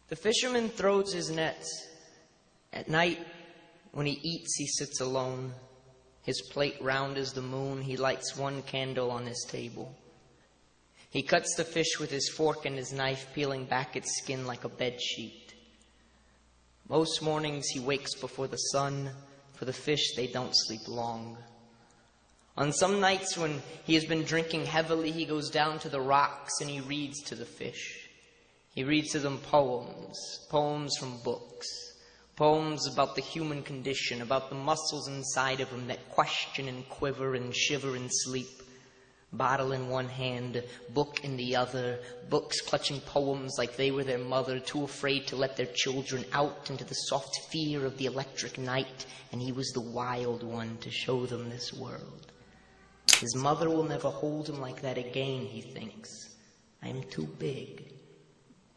The fisherman throws his nets. At night, when he eats, he sits alone. His plate round as the moon, he lights one candle on his table. He cuts the fish with his fork and his knife, peeling back its skin like a bed sheet. Most mornings he wakes before the sun. For the fish, they don't sleep long. On some nights when he has been drinking heavily, he goes down to the rocks and he reads to the fish. He reads to them poems from books, poems about the human condition, about the muscles inside of him that question and quiver and shiver and sleep. Bottle in one hand, book in the other, books clutching poems like they were their mother, too afraid to let their children out into the soft fear of the electric night, and he was the wild one to show them this world. His mother will never hold him like that again, he thinks. I am too big.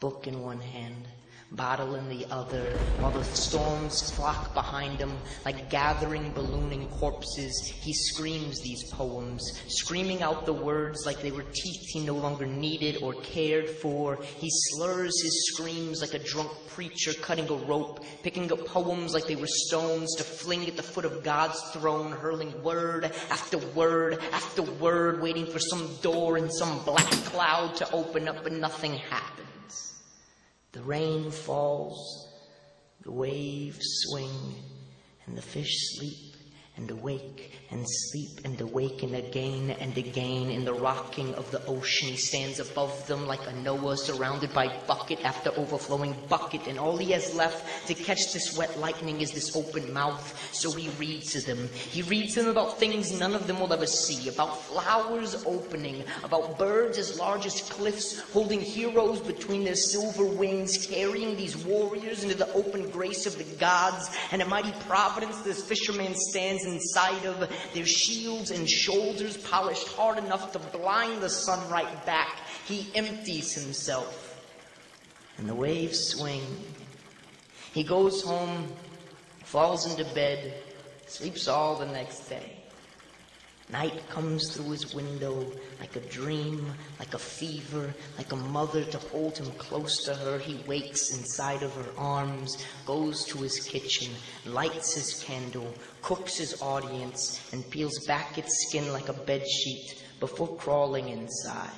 Book in one hand, bottle in the other, while the storms flock behind him like gathering, ballooning corpses. He screams these poems, screaming out the words like they were teeth he no longer needed or cared for. He slurs his screams like a drunk preacher cutting a rope, picking up poems like they were stones to fling at the foot of God's throne, hurling word after word after word, waiting for some door in some black cloud to open up, but nothing happens. The rain falls, the waves swing, and the fish sleep and awake and sleep and awaken again and again in the rocking of the ocean. He stands above them like a Noah surrounded by bucket after overflowing bucket, and all he has left to catch this wet lightning is this open mouth. So he reads to them. He reads to them about things none of them will ever see, about flowers opening, about birds as large as cliffs holding heroes between their silver wings, carrying these warriors into the open grace of the gods, and a mighty providence this fisherman stands inside of, their shields and shoulders polished hard enough to blind the sun right back. He empties himself, and the waves swing. He goes home, falls into bed, sleeps all the next day. Night comes through his window like a dream, like a fever, like a mother to hold him close to her. He wakes inside of her arms, goes to his kitchen, lights his candle, cooks his audience, and peels back its skin like a bedsheet before crawling inside.